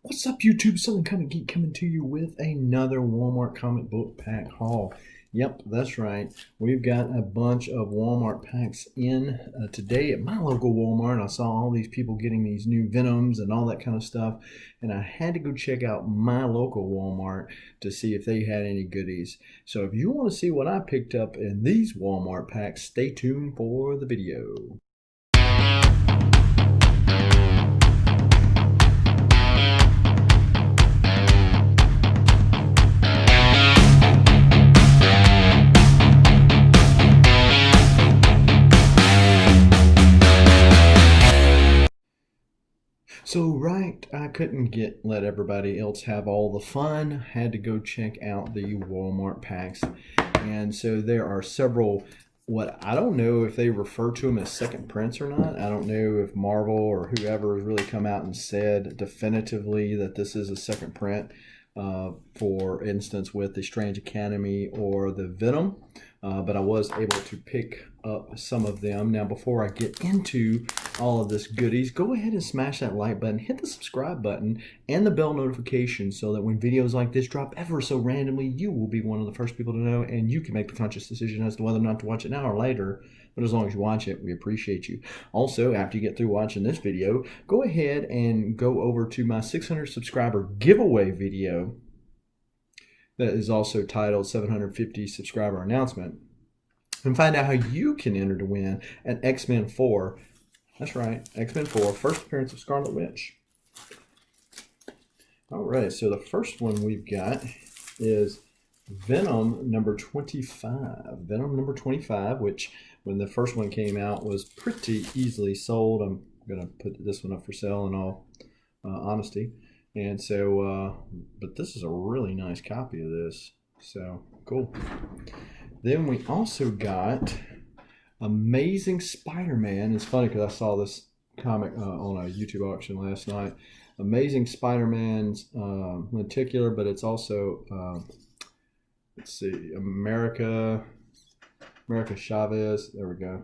What's up, YouTube? Southern Comic Geek coming to you with another Walmart comic book pack haul. Yep, that's right. We've got a bunch of Walmart packs in today at my local Walmart. I saw all these people getting these new Venoms and all that kind of stuff, and I had to go check out my local Walmart to see if they had any goodies. So if you want to see what I picked up in these Walmart packs, stay tuned for the video. So I couldn't let everybody else have all the fun. Had to go check out the Walmart packs. And so there are several, what I don't know if they refer to them as second prints or not. I don't know if Marvel or whoever has really come out and said definitively that this is a second print. For instance, with the Strange Academy or the Venom. But I was able to pick up some of them. Now, before I get into all of this goodies, go ahead and smash that like button, hit the subscribe button, and the bell notification so that when videos like this drop ever so randomly, you will be one of the first people to know, and you can make the conscious decision as to whether or not to watch it now or later. But as long as you watch it, we appreciate you. Also, after you get through watching this video, go ahead and go over to my 600 subscriber giveaway video that is also titled 750 subscriber announcement, and find out how you can enter to win an X-Men 4. That's right, X-Men 4, first appearance of Scarlet Witch. All right, so the first one we've got is Venom number 25. Venom number 25, which when the first one came out was pretty easily sold. I'm going to put this one up for sale in all honesty. And so, but this is a really nice copy of this. So, cool. Then we also got Amazing Spider-Man. It's funny because I saw this comic on a YouTube auction last night. Amazing Spider-Man's lenticular, but it's also, let's see, America Chavez. There we go.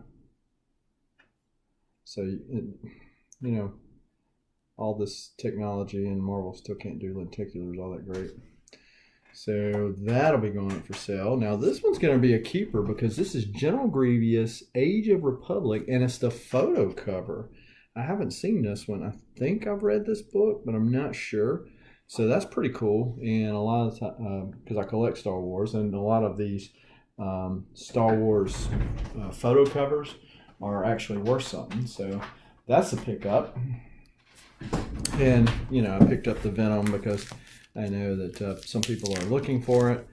So, you know, all this technology, and Marvel still can't do lenticulars all that great. So that'll be going up for sale. Now this one's going to be a keeper because this is General Grievous, Age of Republic, and it's the photo cover. I haven't seen this one. I think I've read this book, but I'm not sure. So that's pretty cool. And a lot of time, because I collect Star Wars, and a lot of these Star Wars photo covers are actually worth something. So that's a pickup. And, you know, I picked up the Venom because I know that some people are looking for it.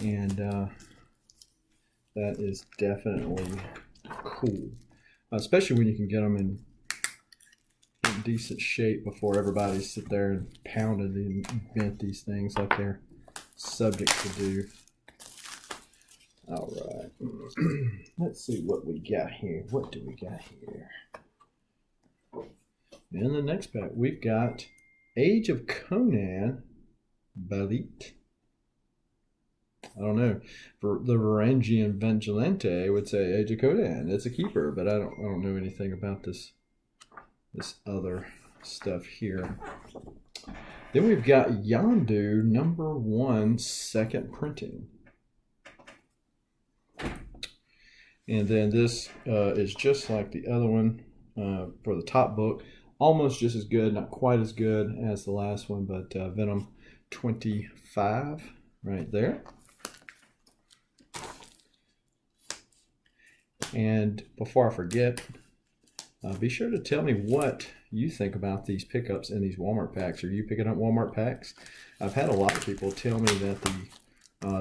And that is definitely cool. Especially when you can get them in decent shape before everybody sit there and pounded and invent these things like they're subject to do. All right. Let's see what we got here. What do we got here? In the next pack, we've got Age of Conan, Balit. I don't know. For the Varangian Vigilante, I would say Age of Conan. It's a keeper, but I don't know anything about this other stuff here. Then we've got Yondu number 1, second printing. And then this is just like the other one for the top book. Almost just as good, not quite as good as the last one, but Venom 25 right there. And before I forget, be sure to tell me what you think about these pickups in these Walmart packs. Are you picking up Walmart packs? I've had a lot of people tell me that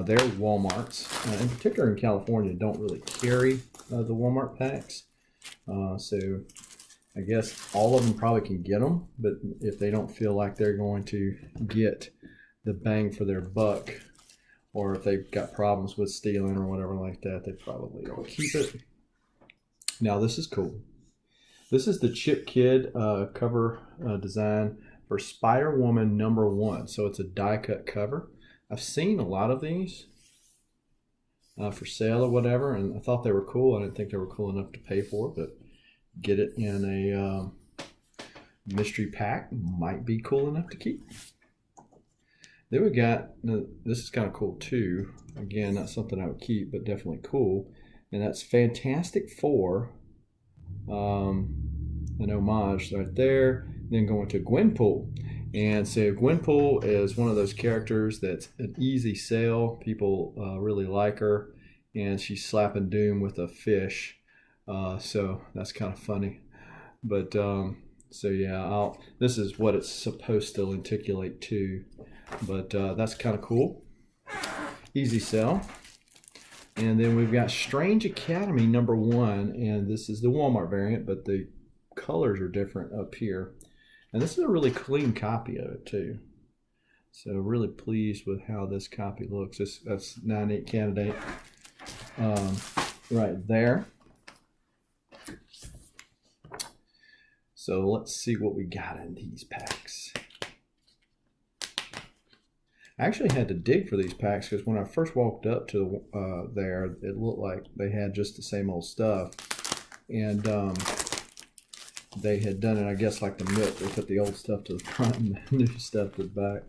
their Walmarts, in particular in California, don't really carry the Walmart packs. So I guess all of them probably can get them, but if they don't feel like they're going to get the bang for their buck, or if they've got problems with stealing or whatever like that, they probably don't keep it. Now this is cool. This is the Chip Kid cover design for Spider-Woman number 1. So it's a die-cut cover. I've seen a lot of these for sale or whatever, and I thought they were cool. I didn't think they were cool enough to pay for, but get it in a mystery pack might be cool enough to keep. Then we got, this is kind of cool too. Again, not something I would keep, but definitely cool. And that's Fantastic Four. An homage right there. Then going to Gwynpool. And so Gwynpool is one of those characters that's an easy sell. People really like her. And she's slapping doom with a fish. So that's kind of funny. But so yeah, this is what it's supposed to articulate to. But that's kind of cool. Easy sell. And then we've got Strange Academy #1. And this is the Walmart variant, but the colors are different up here. And this is a really clean copy of it too. So really pleased with how this copy looks. That's 9/8 candidate right there. So let's see what we got in these packs. I actually had to dig for these packs because when I first walked up to there, it looked like they had just the same old stuff. And they had done it, I guess, like the milk. They put the old stuff to the front and the new stuff to the back.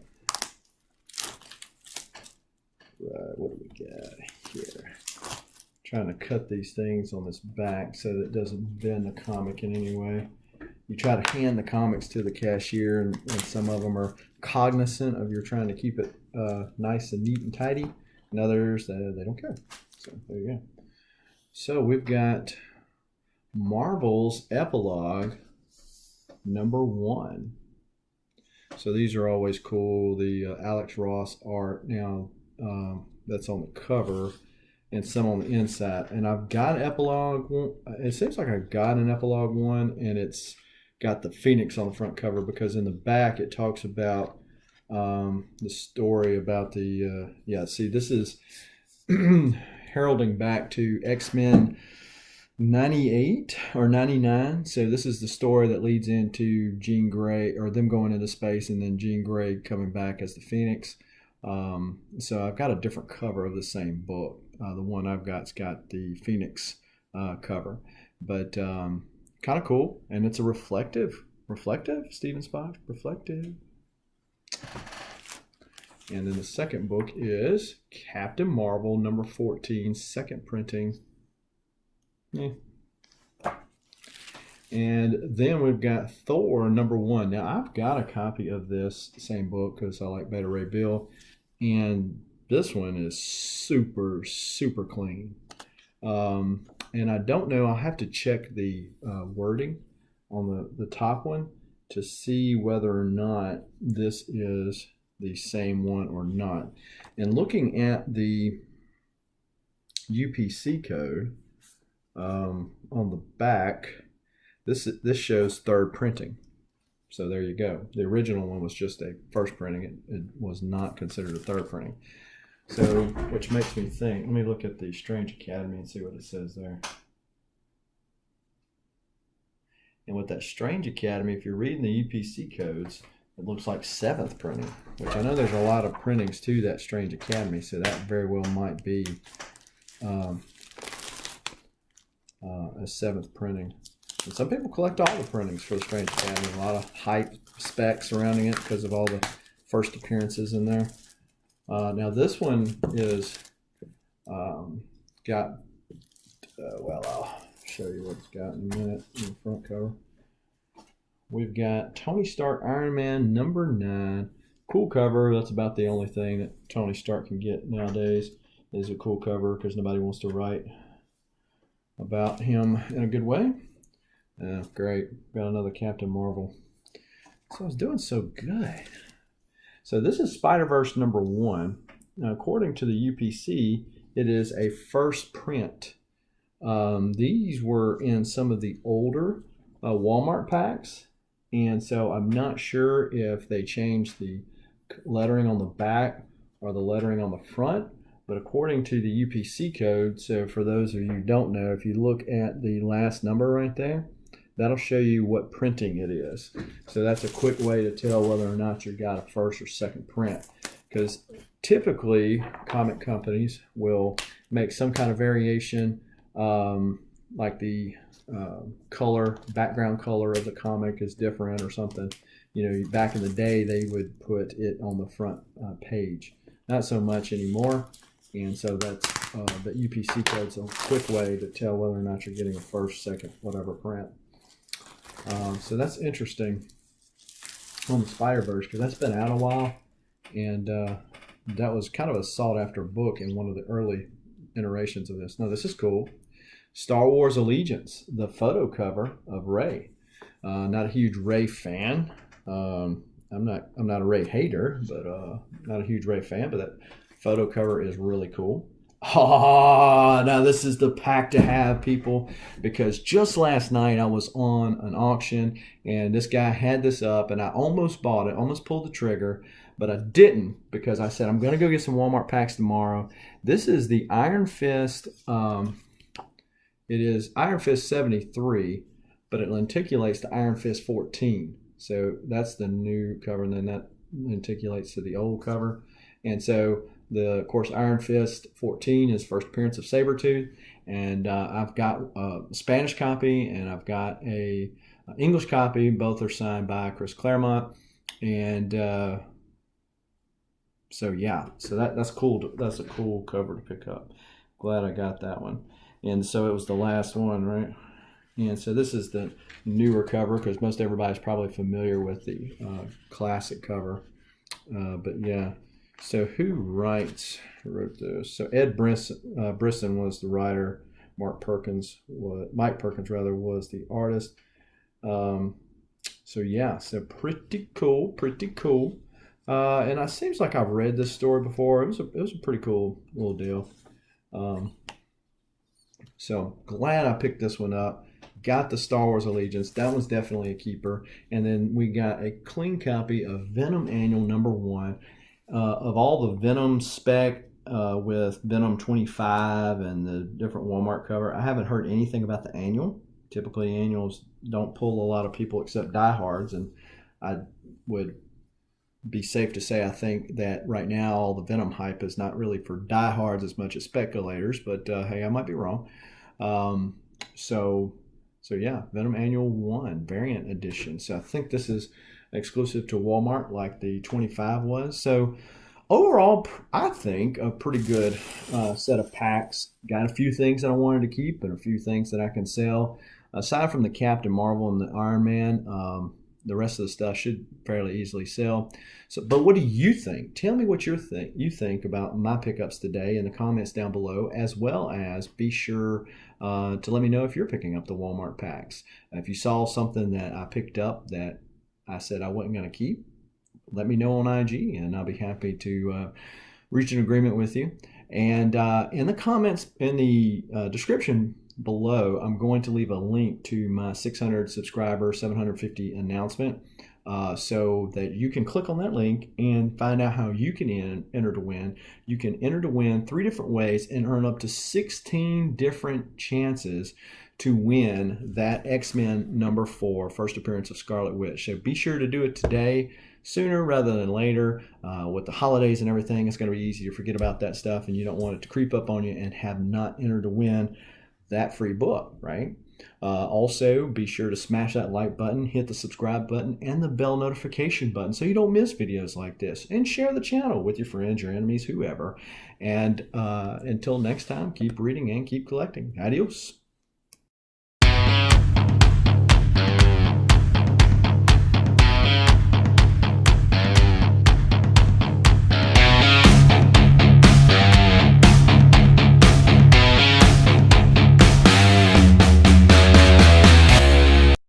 Right, what do we got here? Trying to cut these things on this back so that it doesn't bend the comic in any way. You try to hand the comics to the cashier, and some of them are cognizant of you're trying to keep it nice and neat and tidy, and others they don't care. So there you go. So we've got Marvel's Epilogue #1. So these are always cool. The Alex Ross art now that's on the cover, and some on the inside. And I've got an Epilogue one. It seems like I got an Epilogue one, and it's got the Phoenix on the front cover, because in the back it talks about the story about the see, this is heralding back to X-Men 98 or 99. So this is the story that leads into Jean Grey, or them going into space, and then Jean Grey coming back as the Phoenix. So I've got a different cover of the same book. The one I've got's got the Phoenix cover, but kind of cool, and it's a reflective Steven Spock reflective. And then the second book is Captain Marvel #14, second printing. Yeah. And then we've got Thor #1. Now I've got a copy of this same book because I like Beta Ray Bill, and this one is super clean. And I don't know, I'll have to check the wording on the top one to see whether or not this is the same one or not. And looking at the UPC code on the back, this shows third printing. So there you go. The original one was just a first printing. It was not considered a third printing. So, which makes me think, let me look at the Strange Academy and see what it says there. And with that Strange Academy, if you're reading the UPC codes, it looks like 7th printing, which I know there's a lot of printings to that Strange Academy, so that very well might be a 7th printing. And some people collect all the printings for the Strange Academy. A lot of hype specs surrounding it because of all the first appearances in there. Now this one is got, well, I'll show you what it's got in a minute in the front cover. We've got Tony Stark Iron Man #9. Cool cover. That's about the only thing that Tony Stark can get nowadays, is a cool cover, because nobody wants to write about him in a good way. Great. Got another Captain Marvel. So I was doing so good. So this is Spider-Verse #1. Now, according to the UPC, it is a first print. These were in some of the older Walmart packs, and so I'm not sure if they changed the lettering on the back or the lettering on the front, but according to the UPC code, so for those of you who don't know, if you look at the last number right there, that'll show you what printing it is. So that's a quick way to tell whether or not you got a first or second print, because typically comic companies will make some kind of variation, like the background color of the comic is different or something. You know, back in the day, they would put it on the front page. Not so much anymore. And so that's the UPC code's a quick way to tell whether or not you're getting a first, second, whatever print. So that's interesting on the Spider-Verse, because that's been out a while. And that was kind of a sought-after book in one of the early iterations of this. No, this is cool. Star Wars Allegiance, the photo cover of Rey. Not a huge Rey fan. I'm not a Rey hater, but not a huge Rey fan. But that photo cover is really cool. Now this is the pack to have, people, because just last night I was on an auction and this guy had this up and I almost bought it, almost pulled the trigger, but I didn't because I said I'm going to go get some Walmart packs tomorrow. This is the Iron Fist. It is Iron Fist 73, but it lenticulates to Iron Fist 14. So that's the new cover, and then that lenticulates to the old cover. And so of course, Iron Fist 14 is first appearance of Sabretooth, and I've got a Spanish copy and I've got a English copy. Both are signed by Chris Claremont, and so yeah, so that's cool. That's a cool cover to pick up. Glad I got that one. And so it was the last one, right? And so this is the newer cover because most everybody's probably familiar with the classic cover, but yeah. So who wrote this? So Ed Brisson was the writer. Mike Perkins was the artist. So yeah, so pretty cool. And it seems like I've read this story before. It was a pretty cool little deal. So glad I picked this one up. Got the Star Wars Allegiance. That one's definitely a keeper. And then we got a clean copy of Venom Annual #1. Of all the Venom spec with Venom 25 and the different Walmart cover, I haven't heard anything about the annual. Typically, annuals don't pull a lot of people except diehards, and I would be safe to say I think that right now all the Venom hype is not really for diehards as much as speculators, but hey, I might be wrong. So yeah, Venom Annual 1 variant edition. So I think this is exclusive to Walmart like the 25 was. So overall, I think a pretty good set of packs. Got a few things that I wanted to keep and a few things that I can sell. Aside from the Captain Marvel and the Iron Man, the rest of the stuff should fairly easily sell. So, but what do you think? Tell me what you think about my pickups today in the comments down below, as well as be sure to let me know if you're picking up the Walmart packs. If you saw something that I picked up that I said I wasn't going to keep, let me know on IG, and I'll be happy to reach an agreement with you. And in the comments, in the description below, I'm going to leave a link to my 600 subscriber, 750 announcement, so that you can click on that link and find out how you can enter to win. You can enter to win 3 different ways and earn up to 16 different chances to win that X-Men #4 first appearance of Scarlet Witch. So be sure to do it today, sooner rather than later. With the holidays and everything, it's going to be easy to forget about that stuff, and you don't want it to creep up on you and have not entered to win that free book, right? Also, be sure to smash that like button, hit the subscribe button, and the bell notification button so you don't miss videos like this. And share the channel with your friends, your enemies, whoever. And until next time, keep reading and keep collecting. Adios.